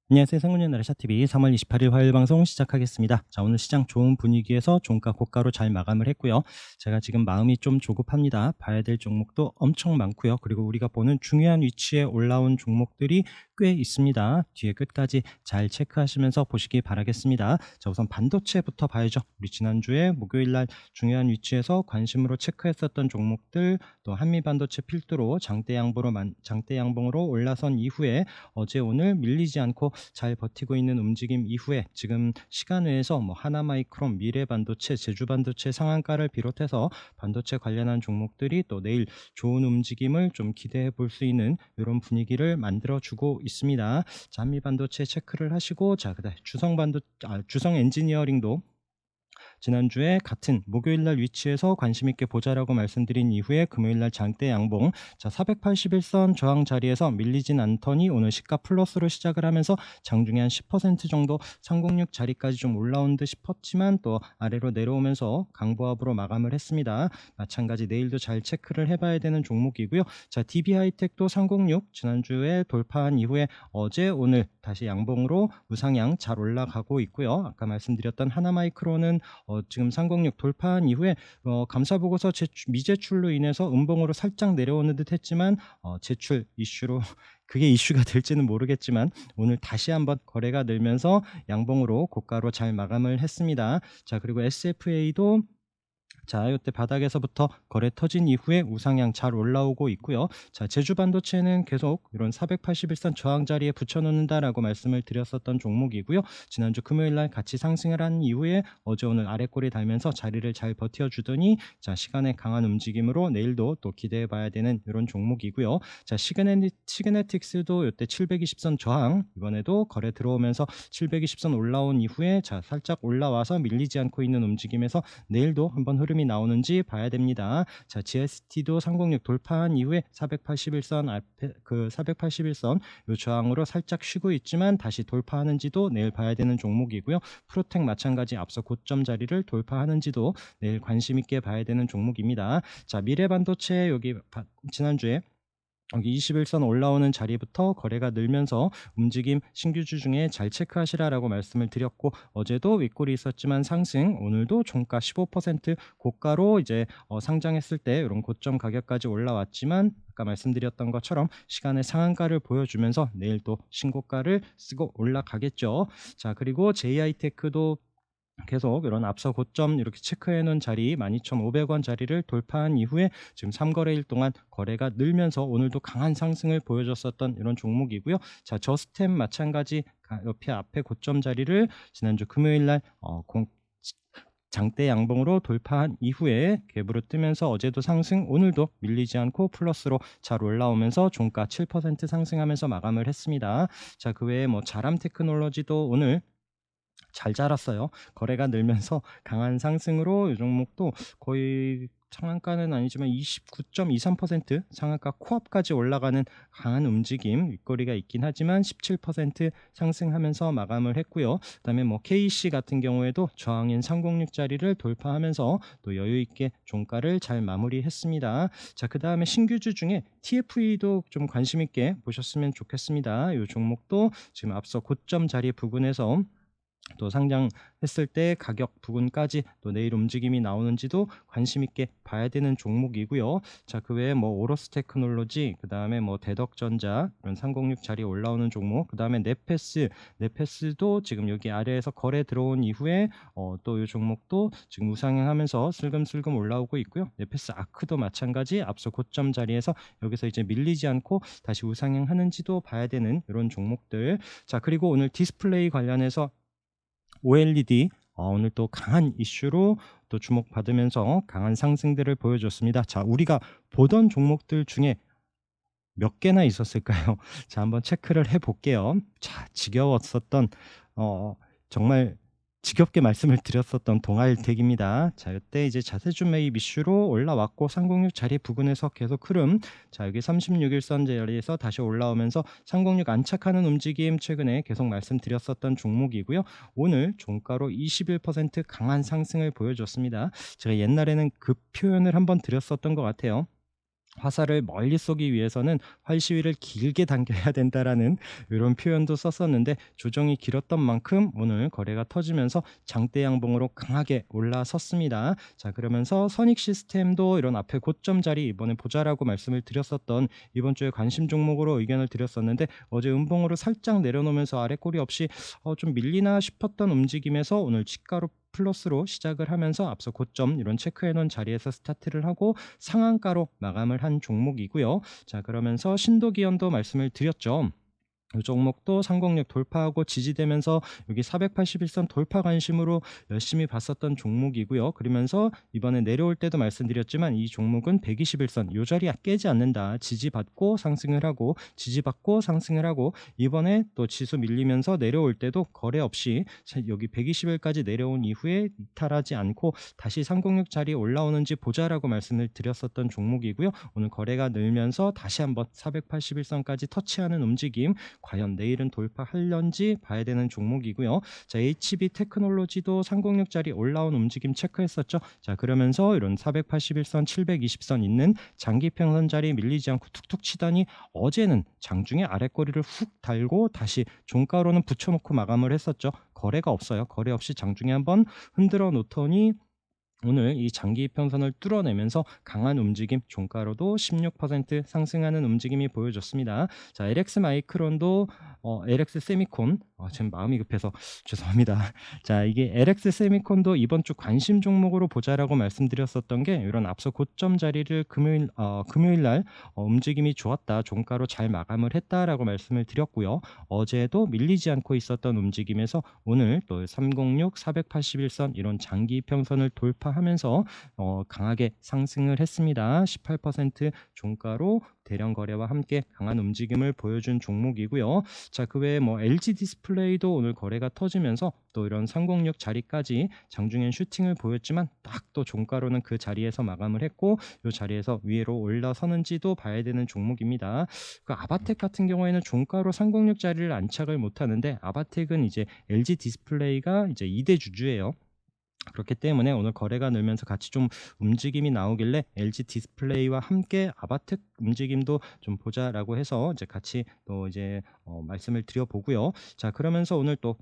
안녕하세요. 상무님 나라샤TV 3월 28일 화요일 방송 시작하겠습니다. 자, 오늘 시장 좋은 분위기에서 종가 고가로 잘 마감을 했고요. 제가 지금 마음이 좀 조급합니다. 봐야 될 종목도 엄청 많고요. 그리고 우리가 보는 중요한 위치에 올라온 종목들이 꽤 있습니다. 뒤에 끝까지 잘 체크하시면서 보시기 바라겠습니다. 자, 우선 반도체부터 봐야죠. 우리 지난주에 목요일날 중요한 위치에서 관심으로 체크했었던 종목들, 또 한미반도체 필두로 장대 양봉으로 올라선 이후에 어제 오늘 밀리지 않고 잘 버티고 있는 움직임 이후에 지금 시간외에서 하나마이크론, 미래반도체, 제주반도체 상한가를 비롯해서 반도체 관련한 종목들이 또 내일 좋은 움직임을 좀 기대해 볼 수 있는 이런 분위기를 만들어 주고 있습니다. 자, 한미반도체 체크를 하시고, 자, 그다음 주성 엔지니어링도 지난주에 같은 목요일날 위치에서 관심있게 보자라고 말씀드린 이후에 금요일날 장대 양봉, 자, 481선 저항 자리에서 밀리진 않더니 오늘 시가 플러스로 시작을 하면서 장중에 한 10% 정도 306 자리까지 좀 올라온 듯 싶었지만 또 아래로 내려오면서 강보합으로 마감을 했습니다. 마찬가지 내일도 잘 체크를 해봐야 되는 종목이고요. 자, DB하이텍도 306 지난주에 돌파한 이후에 어제 오늘 다시 양봉으로 우상향 잘 올라가고 있고요. 아까 말씀드렸던 하나마이크로는 지금 306 돌파한 이후에 감사보고서 미제출로 인해서 음봉으로 살짝 내려오는 듯 했지만 제출 이슈로 그게 이슈가 될지는 모르겠지만 오늘 다시 한번 거래가 늘면서 양봉으로 고가로 잘 마감을 했습니다. 자, 그리고 SFA도 자, 이때 바닥에서부터 거래 터진 이후에 우상향 잘 올라오고 있고요. 자, 제주반도체는 계속 이런 481선 저항 자리에 붙여놓는다라고 말씀을 드렸었던 종목이고요. 지난주 금요일날 같이 상승을 한 이후에 어제 오늘 아래꼬리 달면서 자리를 잘 버텨주더니 자, 시간의 강한 움직임으로 내일도 또 기대해봐야 되는 이런 종목이고요. 자, 시그네틱스도 이때 720선 저항 이번에도 거래 들어오면서 720선 올라온 이후에 자, 살짝 올라와서 밀리지 않고 있는 움직임에서 내일도 한번 흐름이 나오는지 봐야 됩니다. 자, GST도 306 돌파한 이후에 481선 앞에 481선 요 저항으로 살짝 쉬고 있지만 다시 돌파하는지도 내일 봐야 되는 종목이고요. 프로텍 마찬가지 앞서 고점 자리를 돌파하는지도 내일 관심 있게 봐야 되는 종목입니다. 자, 미래반도체 여기 지난주에 여기 21선 올라오는 자리부터 거래가 늘면서 움직임 신규주 중에 잘 체크하시라라고 말씀을 드렸고 어제도 윗골이 있었지만 상승, 오늘도 종가 15% 고가로 이제 상장했을 때 이런 고점 가격까지 올라왔지만 아까 말씀드렸던 것처럼 시간의 상한가를 보여주면서 내일 또 신고가를 쓰고 올라가겠죠. 자, 그리고 JI테크도 계속 이런 앞서 고점 이렇게 체크해 놓은 자리 12,500원 자리를 돌파한 이후에 지금 3거래일 동안 거래가 늘면서 오늘도 강한 상승을 보여줬었던 이런 종목이고요. 자, 저스템 마찬가지 옆에 앞에 고점 자리를 지난주 금요일날 장대 양봉으로 돌파한 이후에 갭으로 뜨면서 어제도 상승, 오늘도 밀리지 않고 플러스로 잘 올라오면서 종가 7% 상승하면서 마감을 했습니다. 자, 그 외에 자람 테크놀로지도 오늘 잘 자랐어요. 거래가 늘면서 강한 상승으로 이 종목도 거의 상한가는 아니지만 29.23% 상한가 코앞까지 올라가는 강한 움직임 윗거리가 있긴 하지만 17% 상승하면서 마감을 했고요. 그다음에 KC 같은 경우에도 저항인 306 자리를 돌파하면서 또 여유 있게 종가를 잘 마무리했습니다. 자, 그다음에 신규주 중에 TFE도 좀 관심 있게 보셨으면 좋겠습니다. 이 종목도 지금 앞서 고점 자리 부근에서 또 상장했을 때 가격 부분까지 또 내일 움직임이 나오는지도 관심 있게 봐야 되는 종목이고요. 자, 그 외에 오로스 테크놀로지, 그 다음에 대덕전자 이런 306 자리에 올라오는 종목, 그 다음에 네페스도 지금 여기 아래에서 거래 들어온 이후에 또 이 종목도 지금 우상향하면서 슬금슬금 올라오고 있고요. 네페스 아크도 마찬가지 앞서 고점 자리에서 여기서 이제 밀리지 않고 다시 우상향하는지도 봐야 되는 이런 종목들. 자, 그리고 오늘 디스플레이 관련해서 OLED 오늘 또 강한 이슈로 또 주목받으면서 강한 상승들을 보여줬습니다. 자, 우리가 보던 종목들 중에 몇 개나 있었을까요? 자, 한번 체크를 해볼게요. 자, 지겨웠었던 정말 지겹게 말씀을 드렸었던 동아일텍입니다. 자, 이때 이제 자세준 매입 이슈로 올라왔고 306 자리 부근에서 계속 흐름. 자, 여기 36일선 자리에서 다시 올라오면서 306 안착하는 움직임 최근에 계속 말씀드렸었던 종목이고요. 오늘 종가로 21% 강한 상승을 보여줬습니다. 제가 옛날에는 그 표현을 한번 드렸었던 것 같아요. 화살을 멀리 쏘기 위해서는 활시위를 길게 당겨야 된다라는 이런 표현도 썼었는데, 조정이 길었던 만큼 오늘 거래가 터지면서 장대 양봉으로 강하게 올라섰습니다. 자, 그러면서 선익 시스템도 이런 앞에 고점 자리 이번에 보자라고 말씀을 드렸었던, 이번 주에 관심 종목으로 의견을 드렸었는데, 어제 음봉으로 살짝 내려놓으면서 아래 꼬리 없이 좀 밀리나 싶었던 움직임에서 오늘 치가로 플러스로 시작을 하면서 앞서 고점 이런 체크해 놓은 자리에서 스타트를 하고 상한가로 마감을 한 종목이고요. 자, 그러면서 신도기현도 말씀을 드렸죠. 이 종목도 306 돌파하고 지지되면서 여기 481선 돌파 관심으로 열심히 봤었던 종목이고요. 그러면서 이번에 내려올 때도 말씀드렸지만 이 종목은 121선 이 자리 깨지 않는다. 지지받고 상승을 하고 지지받고 상승을 하고, 이번에 또 지수 밀리면서 내려올 때도 거래 없이 여기 120일까지 내려온 이후에 이탈하지 않고 다시 306 자리에 올라오는지 보자라고 말씀을 드렸었던 종목이고요. 오늘 거래가 늘면서 다시 한번 481선까지 터치하는 움직임, 과연 내일은 돌파할런지 봐야 되는 종목이고요. 자, HB 테크놀로지도 306짜리 올라온 움직임 체크했었죠. 자, 그러면서 이런 481선, 720선 있는 장기평선 자리 밀리지 않고 툭툭 치더니 어제는 장중에 아랫꼬리를 훅 달고 다시 종가로는 붙여놓고 마감을 했었죠. 거래가 없어요. 거래 없이 장중에 한번 흔들어 놓더니 오늘 이 장기 이평선을 뚫어내면서 강한 움직임, 종가로도 16% 상승하는 움직임이 보여졌습니다. 자, LX 마이크론도 LX 세미콘, 지금 마음이 급해서 죄송합니다. 자, 이게 LX 세미콘도 이번 주 관심 종목으로 보자라고 말씀드렸었던 게, 이런 앞서 고점 자리를 금요일 날 움직임이 좋았다, 종가로 잘 마감을 했다라고 말씀을 드렸고요. 어제도 밀리지 않고 있었던 움직임에서 오늘 또 306, 481선 이런 장기 이평선을 돌파하면서 강하게 상승을 했습니다. 18% 종가로 대량 거래와 함께 강한 움직임을 보여준 종목이고요. 자, 그 외에 LG 디스플레이도 오늘 거래가 터지면서 또 이런 306 자리까지 장중엔 슈팅을 보였지만 딱 또 종가로는 그 자리에서 마감을 했고, 이 자리에서 위로 올라서는지도 봐야 되는 종목입니다. 그 아바텍 같은 경우에는 종가로 306 자리를 안착을 못하는데, 아바텍은 이제 LG 디스플레이가 이제 2대 주주예요. 그렇기 때문에 오늘 거래가 늘면서 같이 좀 움직임이 나오길래 LG 디스플레이와 함께 아바텍 움직임도 좀 보자라고 해서 이제 같이 또 이제 말씀을 드려보고요. 자, 그러면서 오늘 또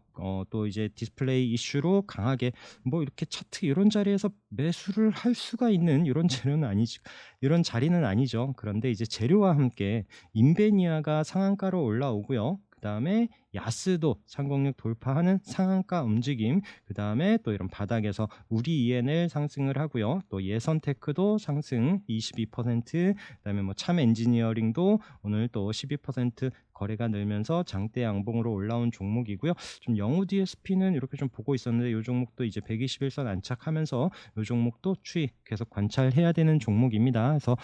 이제 디스플레이 이슈로 강하게 이렇게 차트 이런 자리에서 매수를 할 수가 있는 이런 재료는 아니죠. 이런 자리는 아니죠. 그런데 이제 재료와 함께 인베니아가 상한가로 올라오고요. 그 다음에 야스도 306 돌파하는 상한가 움직임, 그 다음에 또 이런 바닥에서 우리 ENL 상승을 하고요. 또 예선테크도 상승 22%, 그 다음에 참 엔지니어링도 오늘 또 12% 거래가 늘면서 장대 양봉으로 올라온 종목이고요. 좀 영우 DSP는 이렇게 좀 보고 있었는데, 이 종목도 이제 121선 안착하면서 이 종목도 추이 계속 관찰해야 되는 종목입니다. 그래서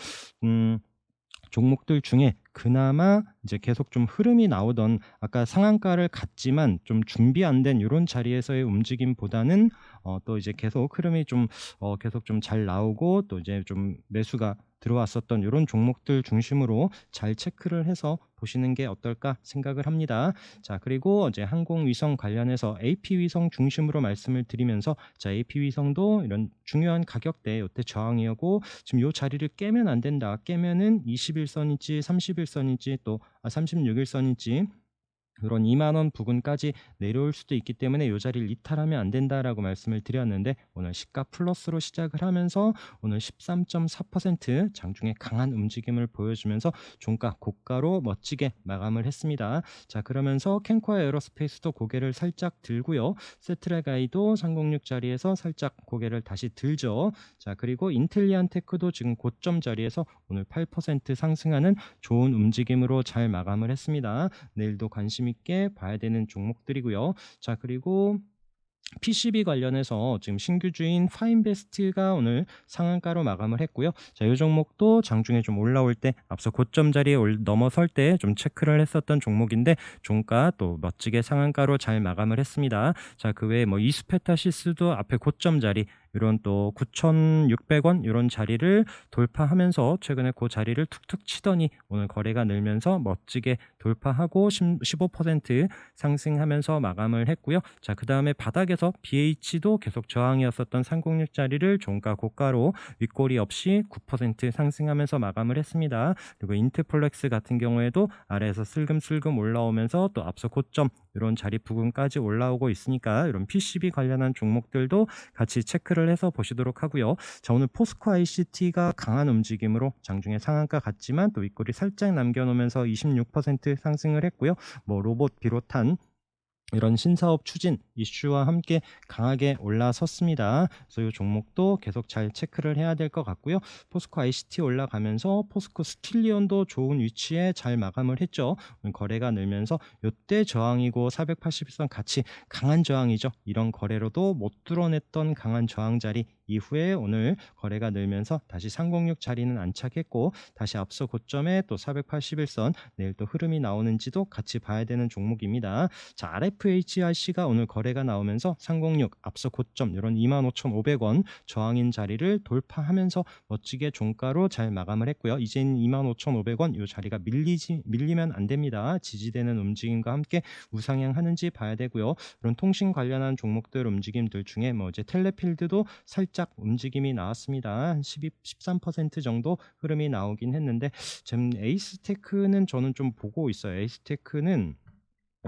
종목들 중에 그나마 이제 계속 좀 흐름이 나오던, 아까 상한가를 갔지만 좀 준비 안 된 이런 자리에서의 움직임보다는 또 이제 계속 흐름이 좀 계속 좀 잘 나오고 또 이제 좀 매수가 들어왔었던 이런 종목들 중심으로 잘 체크를 해서 보시는 게 어떨까 생각을 합니다. 자, 그리고 이제 항공위성 관련해서 AP위성 중심으로 말씀을 드리면서, 자, AP위성도 이런 중요한 가격대 이때 저항이었고, 지금 이 자리를 깨면 안 된다. 깨면은 21선인지 31선인지 또 36일선인지 이런 2만 원 부근까지 내려올 수도 있기 때문에 이 자리를 이탈하면 안 된다라고 말씀을 드렸는데, 오늘 시가 플러스로 시작을 하면서 오늘 13.4% 장중에 강한 움직임을 보여주면서 종가 고가로 멋지게 마감을 했습니다. 자, 그러면서 캔코아 에어로스페이스도 고개를 살짝 들고요. 세트라가이도 306 자리에서 살짝 고개를 다시 들죠. 자, 그리고 인텔리안테크도 지금 고점 자리에서 오늘 8% 상승하는 좋은 움직임으로 잘 마감을 했습니다. 내일도 관심 있게 봐야 되는 종목들이고요. 자, 그리고 PCB 관련해서 지금 신규주인 파인베스트가 오늘 상한가로 마감을 했고요. 자, 이 종목도 장중에 좀 올라올 때 앞서 고점 자리에 넘어설 때 좀 체크를 했었던 종목인데, 종가 또 멋지게 상한가로 잘 마감을 했습니다. 자, 그 외에 이스페타시스도 앞에 고점 자리 이런 또 9,600원 이런 자리를 돌파하면서 최근에 그 자리를 툭툭 치더니 오늘 거래가 늘면서 멋지게 돌파하고 15% 상승하면서 마감을 했고요. 자, 그 다음에 바닥에서 BH도 계속 저항이었었던 306 자리를 종가 고가로 윗꼬리 없이 9% 상승하면서 마감을 했습니다. 그리고 인트플렉스 같은 경우에도 아래에서 슬금슬금 올라오면서 또 앞서 고점 이런 자리 부근까지 올라오고 있으니까 이런 PCB 관련한 종목들도 같이 체크를 해서 보시도록 하고요. 자, 오늘 포스코 ICT가 강한 움직임으로 장중에 상한가 같지만 또 윗꼬리 살짝 남겨놓으면서 26% 상승을 했고요. 뭐 로봇 비롯한 이런 신사업 추진 이슈와 함께 강하게 올라섰습니다. 그래서 이 종목도 계속 잘 체크를 해야 될 것 같고요. 포스코 ICT 올라가면서 포스코 스틸리온도 좋은 위치에 잘 마감을 했죠. 거래가 늘면서 이때 저항이고 481선 같이 강한 저항이죠. 이런 거래로도 못 뚫어냈던 강한 저항 자리 이후에 오늘 거래가 늘면서 다시 306 자리는 안착했고 다시 앞서 고점에 또 481선 내일 또 흐름이 나오는지도 같이 봐야 되는 종목입니다. 자, RFHIC가 오늘 거래가 나오면서 306 앞서 고점 이런 25,500원 저항인 자리를 돌파하면서 멋지게 종가로 잘 마감을 했고요. 이제는 25,500원 이 자리가 밀리면 안 됩니다. 지지되는 움직임과 함께 우상향하는지 봐야 되고요. 이런 통신 관련한 종목들 움직임들 중에 뭐 이제 텔레필드도 살짝 움직임이 나왔습니다. 한 13% 정도 흐름이 나오긴 했는데 지금 에이스테크는 저는 좀 보고 있어요. 에이스테크는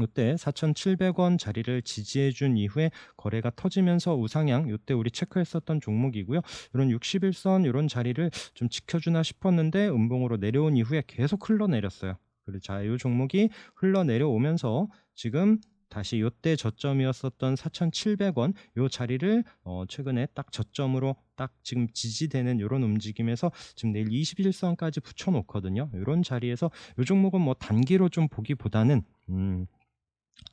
이때 4,700원 자리를 지지해준 이후에 거래가 터지면서 우상향 이때 우리 체크했었던 종목이고요. 이런 61선 이런 자리를 좀 지켜주나 싶었는데 음봉으로 내려온 이후에 계속 흘러내렸어요. 그리고 자, 이 종목이 흘러내려오면서 지금 다시 이때 저점이었었던 4,700원 이 자리를 최근에 딱 저점으로 딱 지금 지지되는 이런 움직임에서 지금 내일 21선까지 붙여놓거든요. 이런 자리에서 이 종목은 뭐 단기로 좀 보기보다는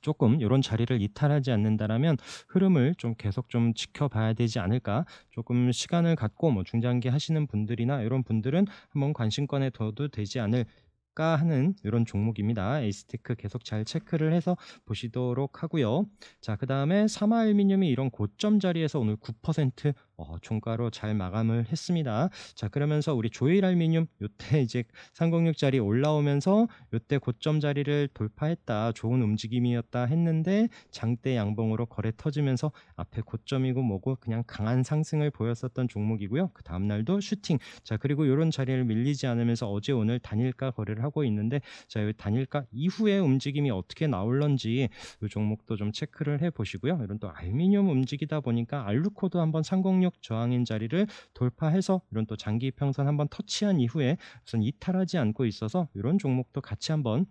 조금 이런 자리를 이탈하지 않는다라면 흐름을 좀 계속 좀 지켜봐야 되지 않을까. 조금 시간을 갖고 뭐 중장기 하시는 분들이나 이런 분들은 한번 관심권에 둬도 되지 않을까 하는 이런 종목입니다. 에이스테크 계속 잘 체크를 해서 보시도록 하고요. 자, 그 다음에 사마알미늄이 이런 고점 자리에서 오늘 9% 종가로 잘 마감을 했습니다. 자, 그러면서 우리 조일알미늄 요때 이제 306 자리 올라오면서 요때 고점 자리를 돌파했다. 좋은 움직임이었다 했는데 장대 양봉으로 거래 터지면서 앞에 고점이고 뭐고 그냥 강한 상승을 보였었던 종목이고요. 그 다음날도 슈팅. 자, 그리고 이런 자리를 밀리지 않으면서 어제 오늘 단일가 거래를 하고 있는데 자, 이 단일가 이후에 움직임이 어떻게 나올런지 이 종목도 좀 체크를 해 보시고요. 이런 또 알미늄 움직이다 보니까 알루코도 한번 306 저항인 자리를 돌파해서 이런 또 장기 평선 한번 터치한 이후에 우선 이탈하지 않고 있어서 이런 종목도 같이 한번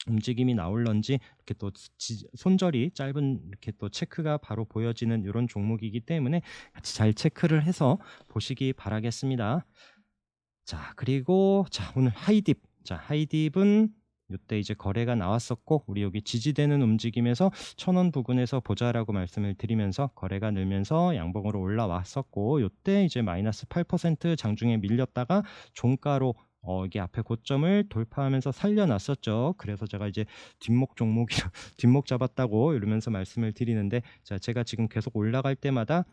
움직임이 나올런지 이렇게 또 손절이 짧은 이렇게 또 체크가 바로 보여지는 이런 종목이기 때문에 같이 잘 체크를 해서 보시기 바라겠습니다. 자, 그리고 자, 오늘 하이딥. 자, 하이딥은 이때 이제 거래가 나왔었고 우리 여기 지지되는 움직임에서 1,000원 부근에서 보자라고 말씀을 드리면서 거래가 늘면서 양봉으로 올라왔었고 이때 이제 마이너스 8% 장중에 밀렸다가 종가로 이게 앞에 고점을 돌파하면서 살려놨었죠. 그래서 제가 이제 뒷목 종목이 뒷목 잡았다고 이러면서 말씀을 드리는데 자, 제가 지금 계속 올라갈 때마다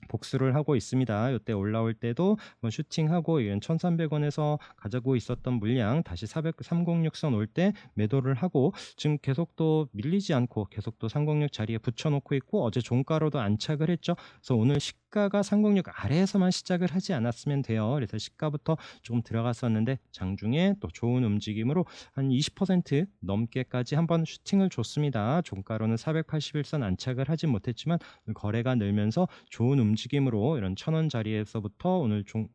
복수를 하고 있습니다. 이때 올라올 때도 뭐 슈팅하고 1,300원에서 가지고 있었던 물량 다시 306선 올 때 매도를 하고 지금 계속 또 밀리지 않고 계속 또 306 자리에 붙여놓고 있고 어제 종가로도 안착을 했죠. 그래서 오늘 시가가 306 아래에서만 시작을 하지 않았으면 돼요. 그래서 시가부터 조금 들어갔었는데 장중에 또 좋은 움직임으로 한 20% 넘게까지 한번 슈팅을 줬습니다. 종가로는 481선 안착을 하진 못했지만 거래가 늘면서 좋은 움직임으로 이런 1,000원 자리에서부터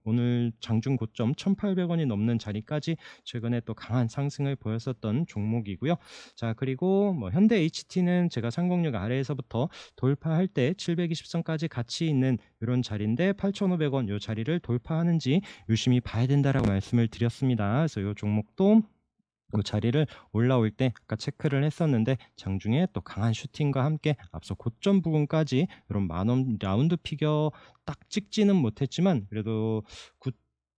오늘 장중 고점 1,800원이 넘는 자리까지 최근에 또 강한 상승을 보였었던 종목이고요. 자, 그리고 뭐 현대 HT는 제가 306 아래에서부터 돌파할 때 720선까지 같이 있는 이런 자리인데 8,500원 이 자리를 돌파하는지 유심히 봐야 된다라고 말씀을 드렸습니다. 그래서 이 종목도 그 자리를 올라올 때 아까 체크를 했었는데 장중에 또 강한 슈팅과 함께 앞서 고점 부분까지 이런 만원 라운드 피겨 딱 찍지는 못했지만 그래도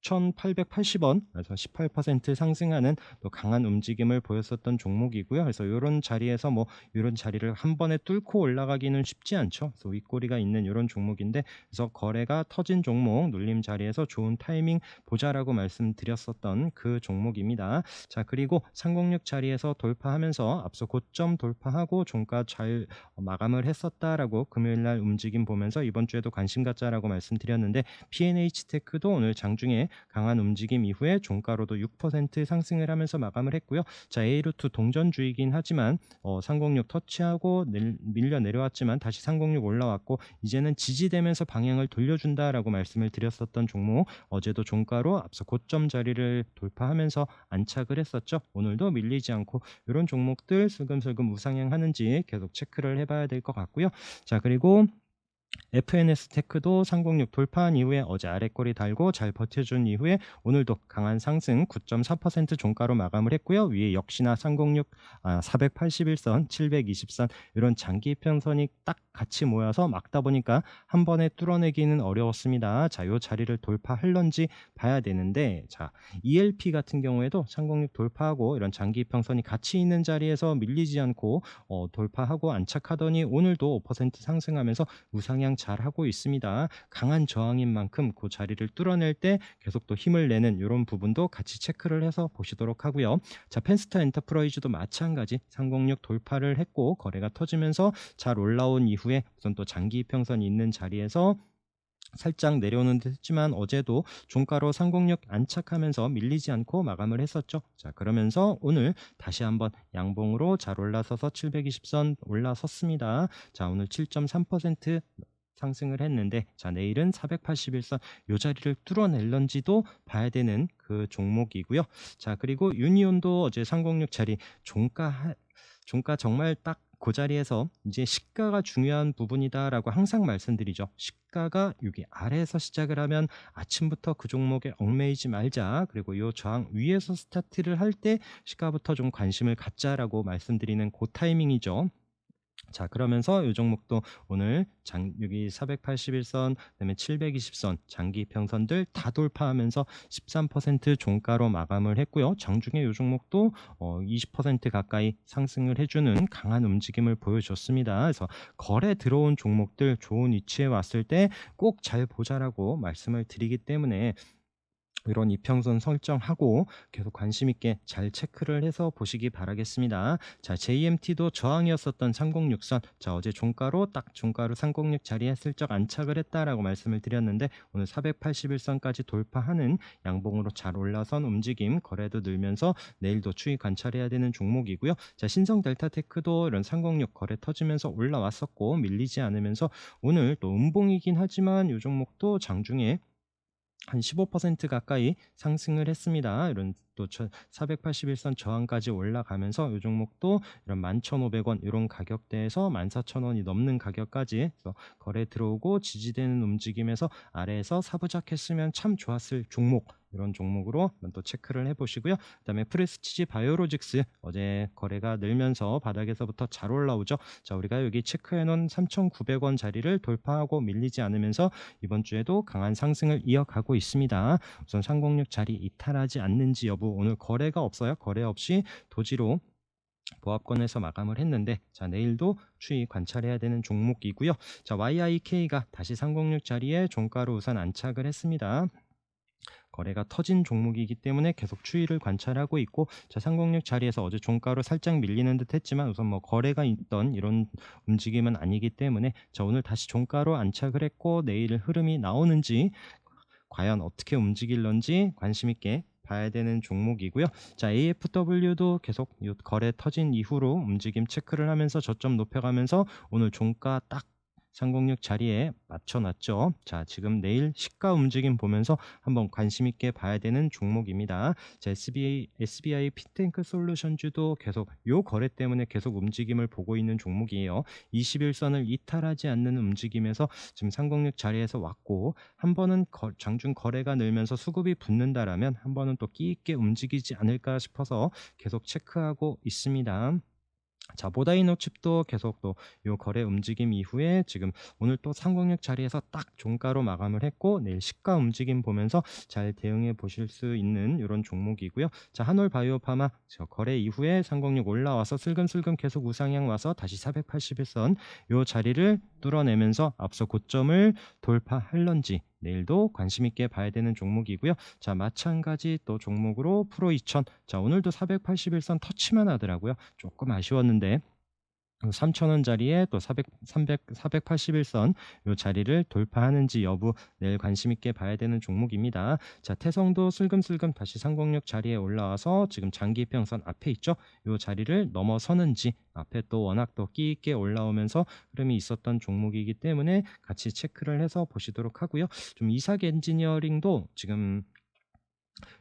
6,880원, 그래서 18% 상승하는 또 강한 움직임을 보였었던 종목이고요. 그래서 이런 자리에서 뭐 이런 자리를 한 번에 뚫고 올라가기는 쉽지 않죠. 그래서 윗꼬리가 있는 이런 종목인데, 그래서 거래가 터진 종목, 눌림 자리에서 좋은 타이밍 보자라고 말씀드렸었던 그 종목입니다. 자, 그리고 306 자리에서 돌파하면서 앞서 고점 돌파하고 종가 잘 마감을 했었다라고 금요일 날 움직임 보면서 이번 주에도 관심 갖자라고 말씀드렸는데, P&H 테크도 오늘 장중에 강한 움직임 이후에 종가로도 6% 상승을 하면서 마감을 했고요. 자, A루트 동전주이긴 하지만 306 터치하고 밀려 내려왔지만 다시 306 올라왔고, 이제는 지지되면서 방향을 돌려준다라고 말씀을 드렸었던 종목, 어제도 종가로 앞서 고점 자리를 돌파하면서 안착을 했었죠. 오늘도 밀리지 않고 이런 종목들 슬금슬금 우상향하는지 계속 체크를 해봐야 될 것 같고요. 자, 그리고 FNS 테크도 306 돌파한 이후에 어제 아래꼬리 달고 잘 버텨준 이후에 오늘도 강한 상승 9.4% 종가로 마감을 했고요. 위에 역시나 306 481선, 720선 이런 장기 평선이 딱 같이 모여서 막다 보니까 한 번에 뚫어내기는 어려웠습니다. 자, 요 자리를 돌파할런지 봐야 되는데, 자, ELP 같은 경우에도 306 돌파하고 이런 장기 평선이 같이 있는 자리에서 밀리지 않고 돌파하고 안착하더니 오늘도 5% 상승하면서 우상향 잘 하고 있습니다. 강한 저항인 만큼 그 자리를 뚫어낼 때 계속 또 힘을 내는 이런 부분도 같이 체크를 해서 보시도록 하고요. 자, 펜스타 엔터프라이즈도 마찬가지 306 돌파를 했고 거래가 터지면서 잘 올라온 이후에 우선 또 장기 이평선이 있는 자리에서 살짝 내려오는 듯 했지만 어제도 종가로 306 안착하면서 밀리지 않고 마감을 했었죠. 자, 그러면서 오늘 다시 한번 양봉으로 잘 올라서서 720선 올라섰습니다. 자, 오늘 7.3% 상승을 했는데, 자, 내일은 481선 요 자리를 뚫어낼런지도 봐야 되는 그 종목이고요. 자, 그리고 유니온도 어제 306 자리 종가 정말 딱 그 자리에서 이제 시가가 중요한 부분이다라고 항상 말씀드리죠. 시가가 여기 아래에서 시작을 하면 아침부터 그 종목에 얽매이지 말자. 그리고 이 저항 위에서 스타트를 할 때 시가부터 좀 관심을 갖자라고 말씀드리는 그 타이밍이죠. 자, 그러면서 이 종목도 오늘 여기 481선, 그다음에 720선 장기 평선들 다 돌파하면서 13% 종가로 마감을 했고요. 장중에 이 종목도 20% 가까이 상승을 해주는 강한 움직임을 보여줬습니다. 그래서 거래 들어온 종목들 좋은 위치에 왔을 때 꼭 잘 보자라고 말씀을 드리기 때문에 이런 이평선 설정하고 계속 관심 있게 잘 체크를 해서 보시기 바라겠습니다. 자, JMT도 저항이었었던 306선, 자, 어제 종가로 딱 종가로 306 자리에 슬쩍 안착을 했다라고 말씀을 드렸는데, 오늘 481선까지 돌파하는 양봉으로 잘 올라선 움직임, 거래도 늘면서 내일도 추이 관찰해야 되는 종목이고요. 자, 신성 델타테크도 이런 306 거래 터지면서 올라왔었고 밀리지 않으면서 오늘 또 음봉이긴 하지만 이 종목도 장중에 한 15% 가까이 상승을 했습니다. 이런 또 481선 저항까지 올라가면서 이 종목도 이런 11,500원 이런 가격대에서 14,000원이 넘는 가격까지 거래 들어오고 지지되는 움직임에서 아래에서 사부작했으면 참 좋았을 종목, 이런 종목으로 또 체크를 해보시고요. 그다음에 프레스티지 바이오로직스 어제 거래가 늘면서 바닥에서부터 잘 올라오죠. 자, 우리가 여기 체크해놓은 3,900원 자리를 돌파하고 밀리지 않으면서 이번 주에도 강한 상승을 이어가고 있습니다. 우선 306 자리 이탈하지 않는지 여부, 오늘 거래가 없어요. 거래 없이 도지로 보합권에서 마감을 했는데, 자, 내일도 추이 관찰해야 되는 종목이고요. 자, YIK가 다시 306 자리에 종가로 우선 안착을 했습니다. 거래가 터진 종목이기 때문에 계속 추이를 관찰하고 있고, 자, 306 자리에서 어제 종가로 살짝 밀리는 듯 했지만 우선 뭐 거래가 있던 이런 움직임은 아니기 때문에, 자, 오늘 다시 종가로 안착을 했고 내일 흐름이 나오는지 과연 어떻게 움직일런지 관심 있게 봐야 되는 종목이고요. 자, AFW도 계속 거래 터진 이후로 움직임 체크를 하면서 저점 높여가면서 오늘 종가 딱 306 자리에 맞춰놨죠. 자, 지금 내일 시가 움직임 보면서 한번 관심 있게 봐야 되는 종목입니다. 자, SBI 피탱크 솔루션주도 계속 요 거래 때문에 계속 움직임을 보고 있는 종목이에요. 21선을 이탈하지 않는 움직임에서 지금 306 자리에서 왔고, 한 번은 장중 거래가 늘면서 수급이 붙는다라면 한 번은 또 끼 있게 움직이지 않을까 싶어서 계속 체크하고 있습니다. 자, 모다이노 칩도 계속 또 요 거래 움직임 이후에 지금 오늘 또 306 자리에서 딱 종가로 마감을 했고, 내일 시가 움직임 보면서 잘 대응해 보실 수 있는 이런 종목이고요. 자, 한올 바이오파마 저 거래 이후에 306 올라와서 슬금슬금 계속 우상향 와서 다시 481선 요 자리를 뚫어내면서 앞서 고점을 돌파할런지 내일도 관심 있게 봐야 되는 종목이고요. 자, 마찬가지 또 종목으로 프로 2000. 자, 오늘도 481선 터치만 하더라고요. 조금 아쉬웠는데 3,000원 자리에 또 481선 요 자리를 돌파하는지 여부 내일 관심 있게 봐야 되는 종목입니다. 자, 태성도 슬금슬금 다시 306 자리에 올라와서 지금 장기 평선 앞에 있죠. 요 자리를 넘어서는지, 앞에 또 워낙 또 끼 있게 올라오면서 흐름이 있었던 종목이기 때문에 같이 체크를 해서 보시도록 하고요. 좀 이삭 엔지니어링도 지금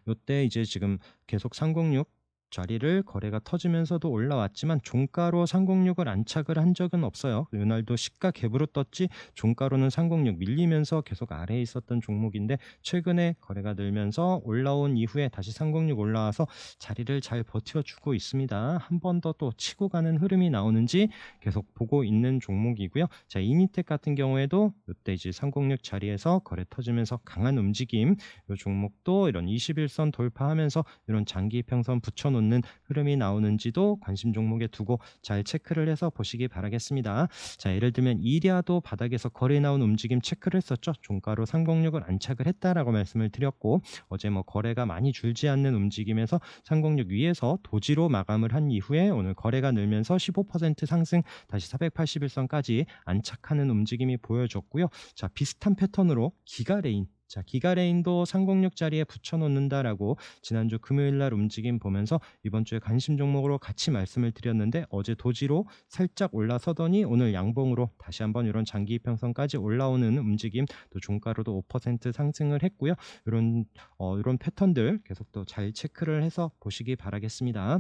요때 이제 지금 계속 306 자리를 거래가 터지면서도 올라왔지만 종가로 306을 안착을 한 적은 없어요. 이날도 시가 갭으로 떴지 종가로는 306 밀리면서 계속 아래에 있었던 종목인데, 최근에 거래가 늘면서 올라온 이후에 다시 306 올라와서 자리를 잘 버텨주고 있습니다. 한 번 더 또 치고 가는 흐름이 나오는지 계속 보고 있는 종목이고요. 자, 이니텍 같은 경우에도 이때 이제 306 자리에서 거래 터지면서 강한 움직임, 이 종목도 이런 21선 돌파하면서 이런 장기 평선 붙여놓는 흐름이 나오는지도 관심 종목에 두고 잘 체크를 해서 보시기 바라겠습니다. 자, 예를 들면 이랴도 바닥에서 거래 나온 움직임 체크를 했었죠. 종가로 306을 안착을 했다라고 말씀을 드렸고, 어제 뭐 거래가 많이 줄지 않는 움직임에서 306 위에서 도지로 마감을 한 이후에 오늘 거래가 늘면서 15% 상승 다시 481선까지 안착하는 움직임이 보여졌고요. 자, 비슷한 패턴으로 기가레인, 자, 기가레인도 306 자리에 붙여놓는다라고 지난주 금요일날 움직임 보면서 이번 주에 관심 종목으로 같이 말씀을 드렸는데, 어제 도지로 살짝 올라서더니 오늘 양봉으로 다시 한번 이런 장기 평선까지 올라오는 움직임, 또 종가로도 5% 상승을 했고요. 이런 패턴들 계속 또 잘 체크를 해서 보시기 바라겠습니다.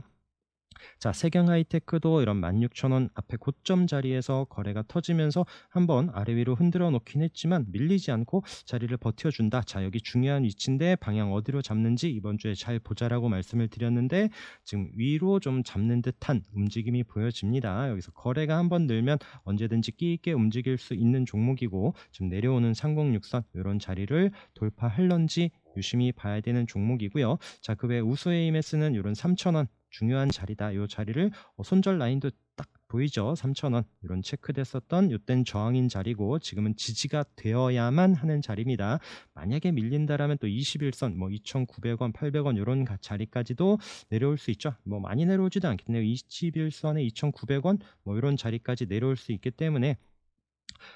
자, 세경하이테크도 이런 16,000원 앞에 고점 자리에서 거래가 터지면서 한번 아래 위로 흔들어 놓긴 했지만 밀리지 않고 자리를 버텨준다. 자, 여기 중요한 위치인데 방향 어디로 잡는지 이번 주에 잘 보자라고 말씀을 드렸는데, 지금 위로 좀 잡는 듯한 움직임이 보여집니다. 여기서 거래가 한번 늘면 언제든지 끼 있게 움직일 수 있는 종목이고, 지금 내려오는 306선 이런 자리를 돌파할런지 유심히 봐야 되는 종목이고요. 자, 그 외 우수 AMS는 이런 3,000원 중요한 자리다. 이 자리를 손절 라인도 딱 보이죠? 3,000원 이런 체크됐었던 이땐 저항인 자리고, 지금은 지지가 되어야만 하는 자리입니다. 만약에 밀린다라면 또 21선 뭐 2,900원, 800원 이런 자리까지도 내려올 수 있죠. 뭐 많이 내려오지도 않겠네요. 21선에 2,900원 뭐 이런 자리까지 내려올 수 있기 때문에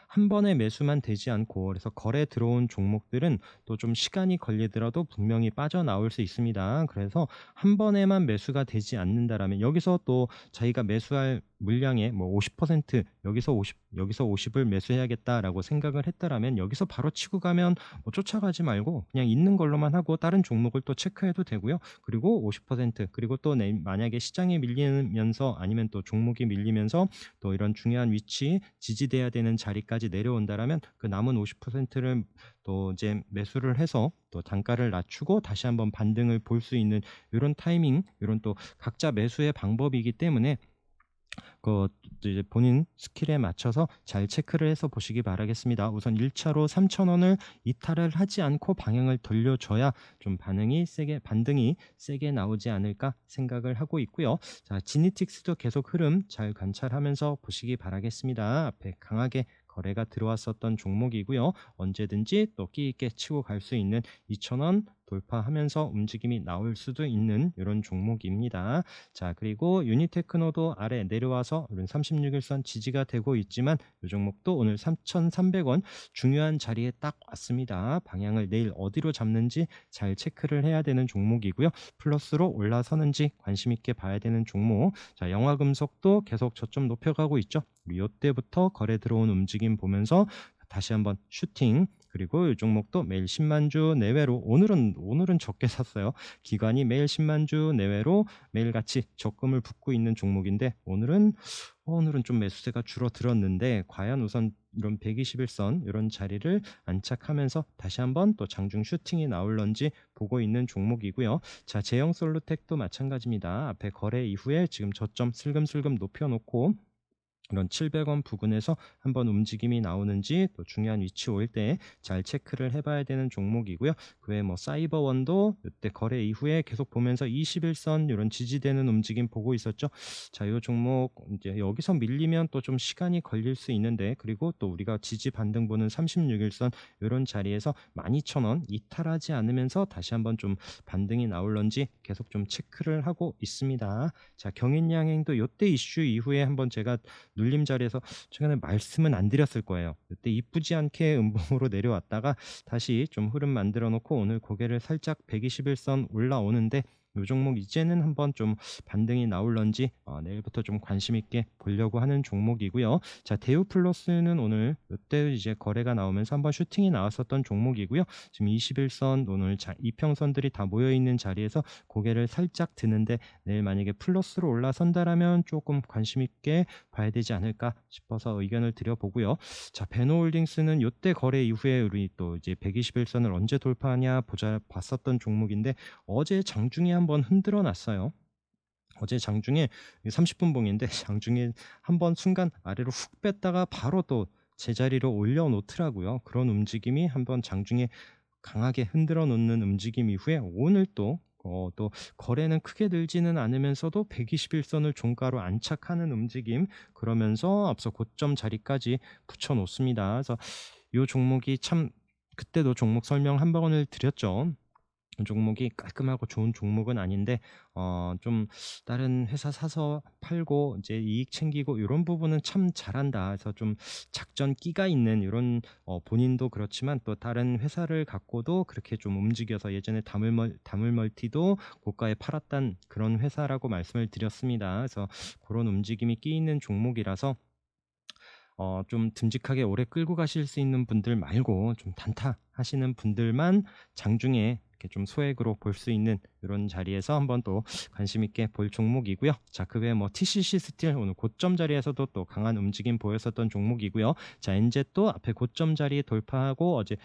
한 번의 매수만 되지 않고, 그래서 거래 들어온 종목들은 또 좀 시간이 걸리더라도 분명히 빠져나올 수 있습니다. 그래서 한 번에만 매수가 되지 않는다라면, 여기서 또 자기가 매수할 물량의 뭐 50% 여기서 50을 매수해야겠다라고 생각을 했다라면, 여기서 바로 치고 가면 뭐 쫓아가지 말고 그냥 있는 걸로만 하고 다른 종목을 또 체크해도 되고요. 그리고 50% 그리고 또 만약에 시장이 밀리면서 아니면 또 종목이 밀리면서 또 이런 중요한 위치 지지돼야 되는 자리까지 내려온다라면 그 남은 50%를 또 이제 매수를 해서 또 단가를 낮추고 다시 한번 반등을 볼 수 있는 이런 타이밍, 이런 또 각자 매수의 방법이기 때문에 그 이제 본인 스킬에 맞춰서 잘 체크를 해서 보시기 바라겠습니다. 우선 1차로 3,000원을 이탈을 하지 않고 방향을 돌려줘야 좀 반등이 세게 나오지 않을까 생각을 하고 있고요. 자, 지니틱스도 계속 흐름 잘 관찰하면서 보시기 바라겠습니다. 앞에 강하게 거래가 들어왔었던 종목이고요. 언제든지 또 끼 있게 치고 갈 수 있는 2,000원 돌파하면서 움직임이 나올 수도 있는 이런 종목입니다. 자, 그리고 유니테크노도 아래 내려와서 36일선 지지가 되고 있지만 이 종목도 오늘 3,300원 중요한 자리에 딱 왔습니다. 방향을 내일 어디로 잡는지 잘 체크를 해야 되는 종목이고요. 플러스로 올라서는지 관심 있게 봐야 되는 종목. 자, 영화금속도 계속 저점 높여가고 있죠. 이때부터 거래 들어온 움직임 보면서 다시 한번 슈팅, 그리고 이 종목도 매일 10만 주 내외로 오늘은 적게 샀어요. 기관이 매일 10만 주 내외로 매일같이 적금을 붓고 있는 종목인데 오늘은 좀 매수세가 줄어들었는데 과연 우선 이런 121선 이런 자리를 안착하면서 다시 한번 또 장중 슈팅이 나올런지 보고 있는 종목이고요. 자, 제형솔루텍도 마찬가지입니다. 앞에 거래 이후에 지금 저점 슬금슬금 높여놓고 이런 700원 부근에서 한번 움직임이 나오는지 또 중요한 위치 올 때 잘 체크를 해봐야 되는 종목이고요. 그 외에 뭐 사이버원도 이때 거래 이후에 계속 보면서 21선 이런 지지되는 움직임 보고 있었죠. 자, 이 종목 이제 여기서 밀리면 또 좀 시간이 걸릴 수 있는데, 그리고 또 우리가 지지 반등 보는 36일선 이런 자리에서 12,000원 이탈하지 않으면서 다시 한번 좀 반등이 나올런지 계속 좀 체크를 하고 있습니다. 자, 경인양행도 이때 이슈 이후에 한번 제가 눌림 자리에서 최근에 말씀은 안 드렸을 거예요. 그때 이쁘지 않게 음봉으로 내려왔다가 다시 좀 흐름 만들어 놓고 오늘 고개를 살짝 121선 올라오는데, 이 종목 이제는 한번 좀 반등이 나올런지 내일부터 좀 관심 있게 보려고 하는 종목이고요. 자, 대우플러스는 오늘 이때 이제 거래가 나오면서 한번 슈팅이 나왔었던 종목이고요. 지금 21선 오늘 이평선들이 다 모여 있는 자리에서 고개를 살짝 드는데, 내일 만약에 플러스로 올라선다라면 조금 관심 있게 봐야 되지 않을까 싶어서 의견을 드려보고요. 자, 베노홀딩스는 이때 거래 이후에 우리 또 이제 121선을 언제 돌파하냐 봤었던 종목인데, 어제 장중에 한번 흔들어 놨어요. 어제 장중에 30분 봉인데 장중에 한번 순간 아래로 훅 뺐다가 바로 또 제자리로 올려놓더라고요. 그런 움직임이 한번 장중에 강하게 흔들어 놓는 움직임 이후에 오늘 또 거래는 크게 늘지는 않으면서도 121선을 종가로 안착하는 움직임, 그러면서 앞서 고점 자리까지 붙여 놓습니다. 그래서 이 종목이 참, 그때도 종목 설명 한 번을 드렸죠. 종목이 깔끔하고 좋은 종목은 아닌데 좀 다른 회사 사서 팔고 이제 이익 챙기고 이런 부분은 참 잘한다. 그래서 좀 작전 끼가 있는 이런 본인도 그렇지만 또 다른 회사를 갖고도 그렇게 좀 움직여서 예전에 다물멀티도 고가에 팔았던 그런 회사라고 말씀을 드렸습니다. 그래서 그런 움직임이 끼 있는 종목이라서 좀 듬직하게 오래 끌고 가실 수 있는 분들 말고 좀 단타 하시는 분들만 장중에 이렇게 좀 소액으로 볼 수 있는 이런 자리에서 한번 또 관심 있게 볼 종목이고요. 자, 그 외에 뭐 TCC 스틸 오늘 고점 자리에서도 또 강한 움직임 보였었던 종목이고요. 자, 엔젯도 앞에 고점 자리 돌파하고 어제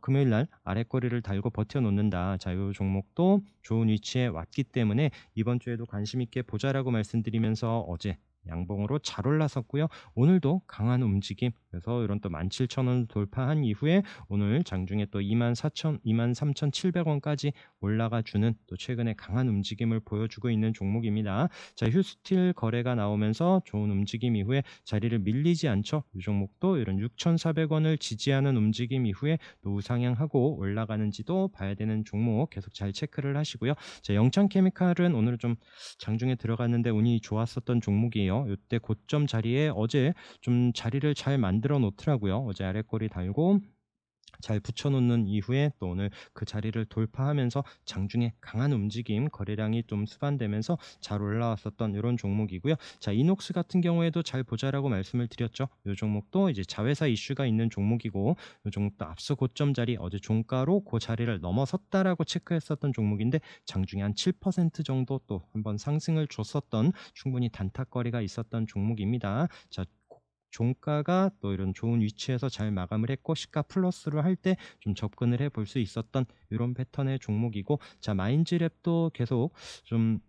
금요일 날 아랫꼬리를 달고 버텨놓는다. 자, 이 종목도 좋은 위치에 왔기 때문에 이번 주에도 관심 있게 보자라고 말씀드리면서 어제 양봉으로 잘 올라섰고요. 오늘도 강한 움직임, 그래서 이런 또 17,000원 돌파한 이후에 오늘 장중에 또 23,700원까지 올라가 주는 또 최근에 강한 움직임을 보여주고 있는 종목입니다. 자, 휴스틸 거래가 나오면서 좋은 움직임 이후에 자리를 밀리지 않죠. 이 종목도 이런 6,400원을 지지하는 움직임 이후에 또 우상향하고 올라가는지도 봐야 되는 종목 계속 잘 체크를 하시고요. 자, 영창케미칼은 오늘 좀 장중에 들어갔는데 운이 좋았었던 종목이에요. 이때 고점 자리에 어제 좀 자리를 잘 만들어 놓더라고요. 어제 아랫꼬리 달고 잘 붙여놓는 이후에 또 오늘 그 자리를 돌파하면서 장중에 강한 움직임, 거래량이 좀 수반되면서 잘 올라왔었던 이런 종목이고요. 자, 이녹스 같은 경우에도 잘 보자라고 말씀을 드렸죠. 이 종목도 이제 자회사 이슈가 있는 종목이고, 이 종목도 앞서 고점 자리 어제 종가로 그 자리를 넘어섰다라고 체크했었던 종목인데, 장중에 한 7% 정도 또 한번 상승을 줬었던, 충분히 단타거리가 있었던 종목입니다. 자, 종가가 또 이런 좋은 위치에서 잘 마감을 했고 시가 플러스로 할 때 좀 접근을 해 볼 수 있었던 이런 패턴의 종목이고, 자, 마인즈랩도 계속 좀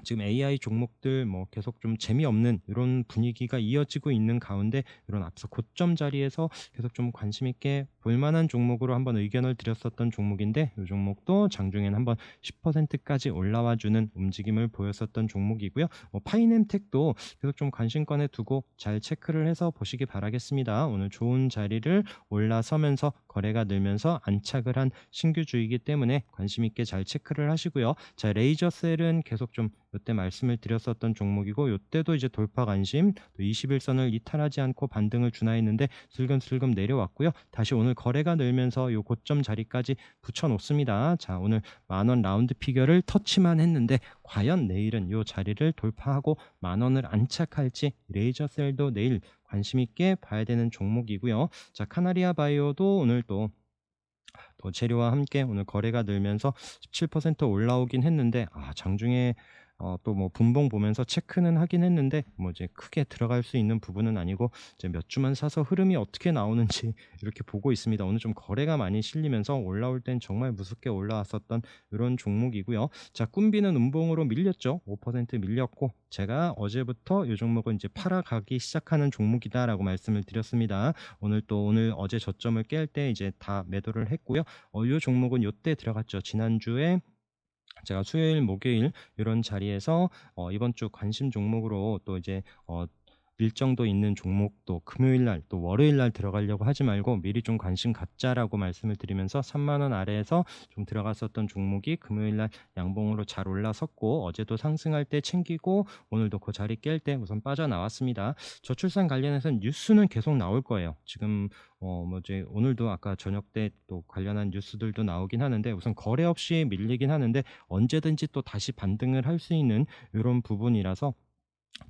지금 AI 종목들 뭐 계속 좀 재미없는 이런 분위기가 이어지고 있는 가운데 이런 앞서 고점 자리에서 계속 좀 관심 있게 볼만한 종목으로 한번 의견을 드렸었던 종목인데, 이 종목도 장중에는 한번 10%까지 올라와주는 움직임을 보였었던 종목이고요. 파이nem텍도 계속 좀 관심권에 두고 잘 체크를 해서 보시기 바라겠습니다. 오늘 좋은 자리를 올라서면서 거래가 늘면서 안착을 한 신규주이기 때문에 관심 있게 잘 체크를 하시고요. 자, 레이저셀은 계속 좀 이때 말씀을 드렸었던 종목이고, 이때도 이제 돌파 관심, 또 21선을 이탈하지 않고 반등을 준하했는데 슬금슬금 내려왔고요. 다시 오늘 거래가 늘면서 이 고점 자리까지 붙여놓습니다. 자, 오늘 만원 라운드 피겨를 터치만 했는데 과연 내일은 이 자리를 돌파하고 만원을 안착할지, 레이저셀도 내일 관심 있게 봐야 되는 종목이고요. 자, 카나리아 바이오도 오늘 또 또 재료와 함께 오늘 거래가 늘면서 17% 올라오긴 했는데 장중에 또 뭐 분봉 보면서 체크는 하긴 했는데 뭐 이제 크게 들어갈 수 있는 부분은 아니고 이제 몇 주만 사서 흐름이 어떻게 나오는지 이렇게 보고 있습니다. 오늘 좀 거래가 많이 실리면서 올라올 땐 정말 무섭게 올라왔었던 이런 종목이고요. 자, 꿈비는 음봉으로 밀렸죠. 5% 밀렸고 제가 어제부터 이 종목은 이제 팔아가기 시작하는 종목이다라고 말씀을 드렸습니다. 오늘 어제 저점을 깰 때 이제 다 매도를 했고요. 이 종목은 요때 들어갔죠. 지난주에 제가 수요일, 목요일 이런 자리에서 이번 주 관심 종목으로 또 이제 일정도 있는 종목도 금요일 날 또 월요일 날 들어가려고 하지 말고 미리 좀 관심 갖자라고 말씀을 드리면서 3만 원 아래에서 좀 들어갔었던 종목이 금요일 날 양봉으로 잘 올라섰고 어제도 상승할 때 챙기고 오늘도 그 자리 깰 때 우선 빠져나왔습니다. 저출산 관련해서는 뉴스는 계속 나올 거예요. 지금 뭐 이제 오늘도 아까 저녁 때 또 관련한 뉴스들도 나오긴 하는데 우선 거래 없이 밀리긴 하는데 언제든지 또 다시 반등을 할 수 있는 이런 부분이라서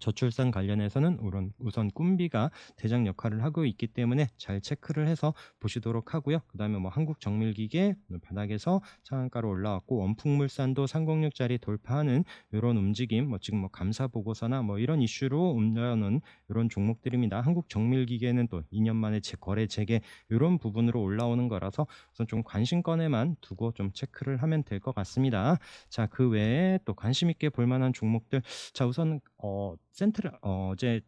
저출산 관련해서는 우선 꿈비가 대장 역할을 하고 있기 때문에 잘 체크를 해서 보시도록 하고요. 그 다음에 뭐 한국정밀기계 오늘 바닥에서 상한가로 올라왔고 원풍물산도 306짜리 돌파하는 이런 움직임, 뭐 지금 뭐 감사 보고서나 뭐 이런 이슈로 올라오는 이런 종목들입니다. 한국정밀기계는 또 2년 만에 거래 재개 이런 부분으로 올라오는 거라서 우선 좀 관심권에만 두고 좀 체크를 하면 될 것 같습니다. 자, 그 외에 또 관심 있게 볼 만한 종목들, 자 우선 센트럴 어제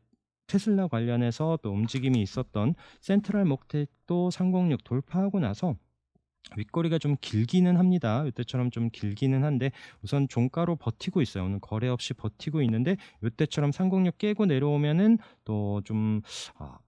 테슬라 관련해서 또 움직임이 있었던 센트럴 목택도 306 돌파하고 나서 윗꼬리가 좀 길기는 합니다. 이때처럼 좀 길기는 한데 우선 종가로 버티고 있어요. 오늘 거래 없이 버티고 있는데 이때처럼 306 깨고 내려오면은 또 좀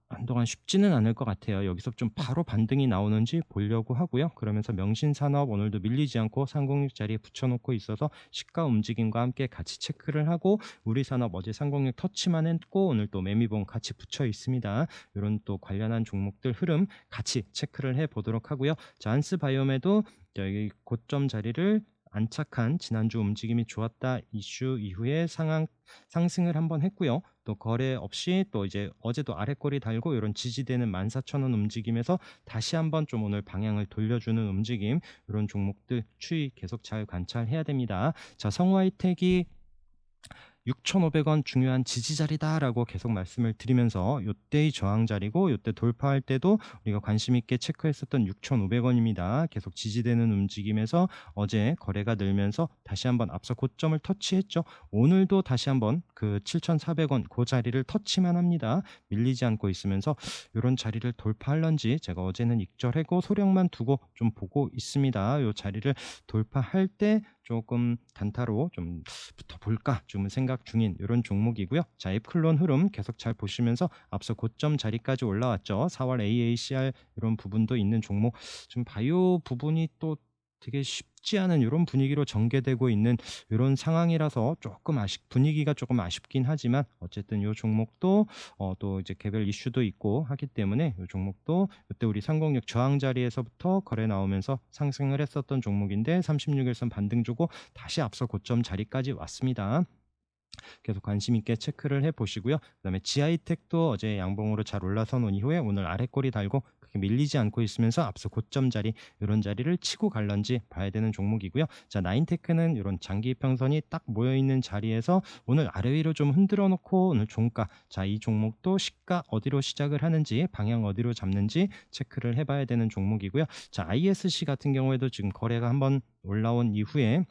한동안 쉽지는 않을 것 같아요. 여기서 좀 바로 반등이 나오는지 보려고 하고요. 그러면서 명신산업 오늘도 밀리지 않고 306 자리에 붙여놓고 있어서 시가 움직임과 함께 같이 체크를 하고 우리산업 어제 306 터치만 했고 오늘 또 매미봉 같이 붙여 있습니다. 이런 또 관련한 종목들 흐름 같이 체크를 해보도록 하고요. 자, 한스바이옴에도 여기 고점 자리를 안착한 지난주 움직임이 좋았다 이슈 이후에 상승을 한번 했고요. 또 거래 없이 또 이제 어제도 아래꼬리 달고 이런 지지되는 14,000원 움직임에서 다시 한번 좀 오늘 방향을 돌려주는 움직임, 이런 종목들 추이 계속 잘 관찰해야 됩니다. 자, 성우하이텍이 6,500원 중요한 지지 자리다라고 계속 말씀을 드리면서 이때의 저항 자리고 이때 돌파할 때도 우리가 관심 있게 체크했었던 6,500원입니다. 계속 지지되는 움직임에서 어제 거래가 늘면서 다시 한번 앞서 고점을 터치했죠. 오늘도 다시 한번 그 7,400원 그 자리를 터치만 합니다. 밀리지 않고 있으면서 이런 자리를 돌파할런지 제가 어제는 익절하고 소량만 두고 좀 보고 있습니다. 이 자리를 돌파할 때 조금 단타로 좀 붙어볼까 좀 생각 중인 이런 종목이고요. 자, 앱클론 흐름 계속 잘 보시면서 앞서 고점 자리까지 올라왔죠. 4월 AACR 이런 부분도 있는 종목, 좀 바이오 부분이 또 되게 쉽지 않은 이런 분위기로 전개되고 있는 이런 상황이라서 분위기가 조금 아쉽긴 하지만 어쨌든 이 종목도 또 이제 개별 이슈도 있고 하기 때문에 이 종목도 이때 우리 306 저항 자리에서부터 거래 나오면서 상승을 했었던 종목인데 36일선 반등 주고 다시 앞서 고점 자리까지 왔습니다. 계속 관심 있게 체크를 해 보시고요. 그다음에 지아이텍도 어제 양봉으로 잘 올라서 놓은 이후에 오늘 아래꼬리 달고 그렇게 밀리지 않고 있으면서 앞서 고점 자리 이런 자리를 치고 갈런지 봐야 되는 종목이고요. 자, 나인테크는 이런 장기 이평선이 딱 모여 있는 자리에서 오늘 아래 위로 좀 흔들어 놓고 오늘 종가, 자, 이 종목도 시가 어디로 시작을 하는지 방향 어디로 잡는지 체크를 해봐야 되는 종목이고요. 자, ISC 같은 경우에도 지금 거래가 한번 올라온 이후에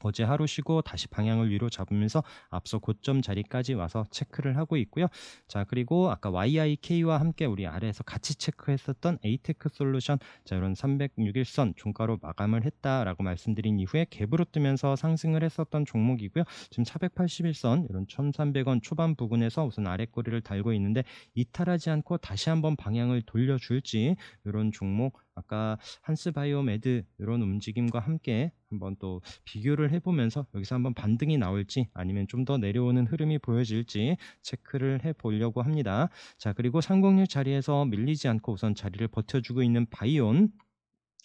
어제 하루 쉬고 다시 방향을 위로 잡으면서 앞서 고점 자리까지 와서 체크를 하고 있고요. 자, 그리고 아까 YIK와 함께 우리 아래에서 같이 체크했었던 에이테크 솔루션, 자, 이런 306일선 종가로 마감을 했다라고 말씀드린 이후에 갭으로 뜨면서 상승을 했었던 종목이고요. 지금 481선 이런 1,300원 초반 부근에서 우선 아래꼬리를 달고 있는데 이탈하지 않고 다시 한번 방향을 돌려줄지 이런 종목, 아까 한스바이오메드 이런 움직임과 함께 한번 또 비교를 해보면서 여기서 한번 반등이 나올지 아니면 좀 더 내려오는 흐름이 보여질지 체크를 해보려고 합니다. 자, 그리고 306 자리에서 밀리지 않고 우선 자리를 버텨주고 있는 바이온,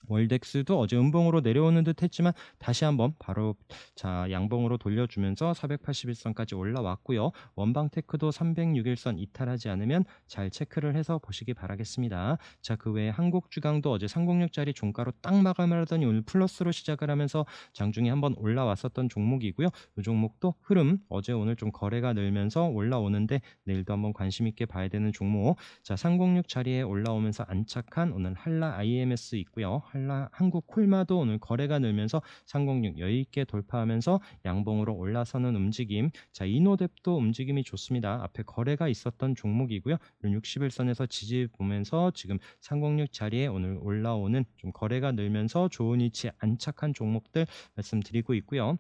월덱스도 어제 음봉으로 내려오는 듯 했지만 다시 한번 바로 자 양봉으로 돌려주면서 481선까지 올라왔고요. 원방테크도 306일선 이탈하지 않으면 잘 체크를 해서 보시기 바라겠습니다. 자, 그 외에 한국주강도 어제 306짜리 종가로 딱 마감을 하더니 오늘 플러스로 시작을 하면서 장중에 한번 올라왔었던 종목이고요. 이 종목도 흐름 어제 오늘 좀 거래가 늘면서 올라오는데 내일도 한번 관심 있게 봐야 되는 종목. 자, 306 자리에 올라오면서 안착한 오늘 한라 IMS 있고요. 한라 한국 콜마도 오늘 거래가 늘면서 306 여유 있게 돌파하면서 양봉으로 올라서는 움직임. 자, 이노뎁도 움직임이 좋습니다. 앞에 거래가 있었던 종목이고요. 60일선에서 지지 보면서 지금 306 자리에 오늘 올라오는 좀 거래가 늘면서 좋은 위치에 안착한 종목들 말씀드리고 있고요.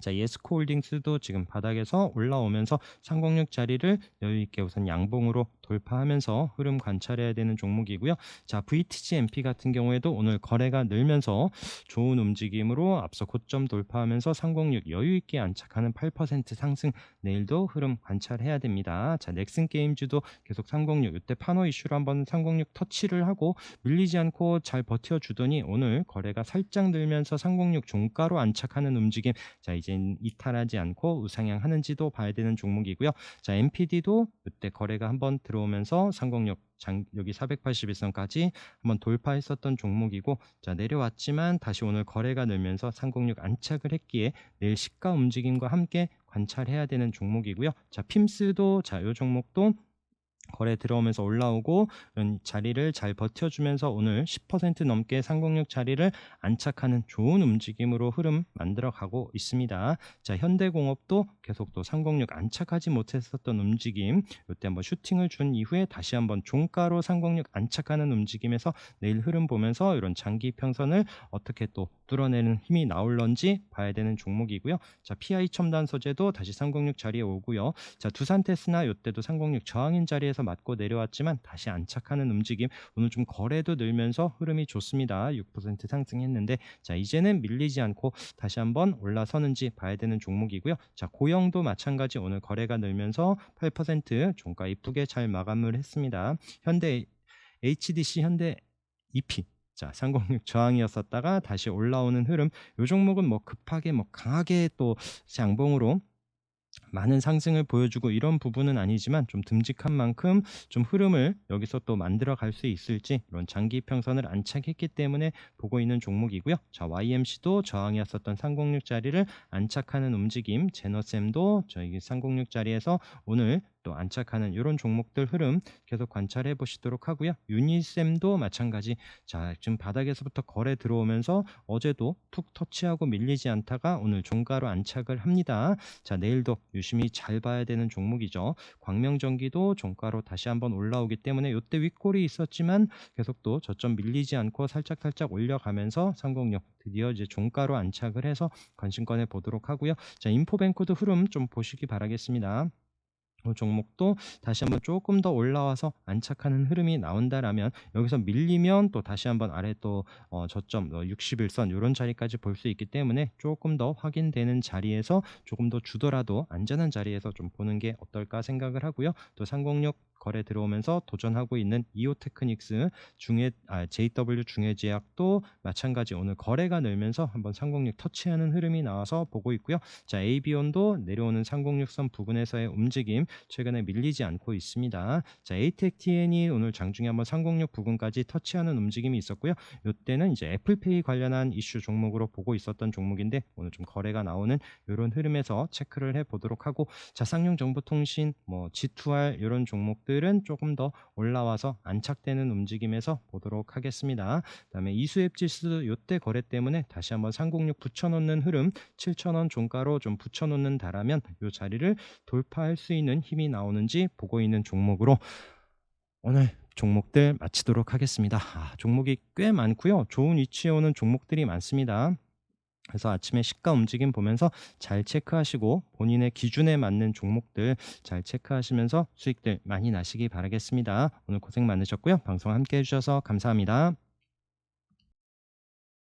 자, 예스코홀딩스도 지금 바닥에서 올라오면서 306 자리를 여유 있게 우선 양봉으로 돌파하면서 흐름 관찰해야 되는 종목이고요. 자, VTGMP 같은 경우에도 오늘 거래가 늘면서 좋은 움직임으로 앞서 고점 돌파하면서 306 여유 있게 안착하는 8% 상승, 내일도 흐름 관찰해야 됩니다. 자, 넥슨 게임즈도 계속 306 이때 판호 이슈로 한번 306 터치를 하고 밀리지 않고 잘 버텨주더니 오늘 거래가 살짝 늘면서 306 종가로 안착하는 움직임. 자, 이젠 이탈하지 않고 우상향 하는지도 봐야 되는 종목이고요. 자, MPD도 이때 거래가 한번 들어오면서 306 여기 481선까지 한번 돌파했었던 종목이고, 자, 내려왔지만 다시 오늘 거래가 늘면서 306 안착을 했기에 내일 시가 움직임과 함께 관찰해야 되는 종목이고요. 자, 핌스도 자, 이 종목도 거래 들어오면서 올라오고 이런 자리를 잘 버텨주면서 오늘 10% 넘게 306 자리를 안착하는 좋은 움직임으로 흐름 만들어가고 있습니다. 자, 현대공업도 계속 또 306 안착하지 못했었던 움직임, 이때 한번 슈팅을 준 이후에 다시 한번 종가로 306 안착하는 움직임에서 내일 흐름 보면서 이런 장기 평선을 어떻게 또 뚫어내는 힘이 나올런지 봐야 되는 종목이고요. 자, PI 첨단 소재도 다시 306 자리에 오고요. 자, 두산테스나 이때도 306 저항인 자리에서 맞고 내려왔지만 다시 안착하는 움직임, 오늘 좀 거래도 늘면서 흐름이 좋습니다. 6% 상승했는데 자, 이제는 밀리지 않고 다시 한번 올라서는지 봐야 되는 종목이고요. 자, 고영도 마찬가지 오늘 거래가 늘면서 8% 종가 이쁘게 잘 마감을 했습니다. 현대 HDC 현대 EP, 자, 306 저항이었었다가 다시 올라오는 흐름. 이 종목은 뭐 급하게 뭐 강하게 또 양봉으로 많은 상승을 보여주고 이런 부분은 아니지만 좀 듬직한 만큼 좀 흐름을 여기서 또 만들어 갈 수 있을지 이런 장기 평선을 안착했기 때문에 보고 있는 종목이고요. 자, YMC도 저항이었었던 306 자리를 안착하는 움직임, 제너셈도 저희 306 자리에서 오늘 또 안착하는 이런 종목들 흐름 계속 관찰해 보시도록 하고요. 유니셈도 마찬가지. 자, 지금 바닥에서부터 거래 들어오면서 어제도 툭 터치하고 밀리지 않다가 오늘 종가로 안착을 합니다. 자, 내일도 유심히 잘 봐야 되는 종목이죠. 광명전기도 종가로 다시 한번 올라오기 때문에 이때 윗골이 있었지만 계속 또 저점 밀리지 않고 살짝 올려가면서 306 드디어 이제 종가로 안착을 해서 관심권에 보도록 하고요. 자, 인포뱅크도 흐름 좀 보시기 바라겠습니다. 종목도 다시 한번 조금 더 올라와서 안착하는 흐름이 나온다라면 여기서 밀리면 또 다시 한번 아래 또 저점 61선 이런 자리까지 볼 수 있기 때문에 조금 더 확인되는 자리에서 조금 더 주더라도 안전한 자리에서 좀 보는 게 어떨까 생각을 하고요. 또 306 거래 들어오면서 도전하고 있는 이오테크닉스 JW 중해제약도 마찬가지 오늘 거래가 늘면서 한번 306 터치하는 흐름이 나와서 보고 있고요. 자, AB온도 내려오는 306선 부근에서의 움직임 최근에 밀리지 않고 있습니다. 자, ATEC-TN이 오늘 장중에 한번 306 부근까지 터치하는 움직임이 있었고요. 이때는 이제 애플페이 관련한 이슈 종목으로 보고 있었던 종목인데 오늘 좀 거래가 나오는 이런 흐름에서 체크를 해 보도록 하고, 자, 쌍용정보통신, 뭐 G2R 이런 종목들은 조금 더 올라와서 안착되는 움직임에서 보도록 하겠습니다. 그다음에 이수앱 지수 이때 거래 때문에 다시 한번 306 붙여놓는 흐름, 7,000원 종가로 좀 붙여놓는다라면 이 자리를 돌파할 수 있는 힘이 나오는지 보고 있는 종목으로 오늘 종목들 마치도록 하겠습니다. 종목이 꽤 많고요. 좋은 위치에 오는 종목들이 많습니다. 그래서 아침에 시가 움직임 보면서 잘 체크하시고 본인의 기준에 맞는 종목들 잘 체크하시면서 수익들 많이 나시기 바라겠습니다. 오늘 고생 많으셨고요. 방송 함께 해주셔서 감사합니다.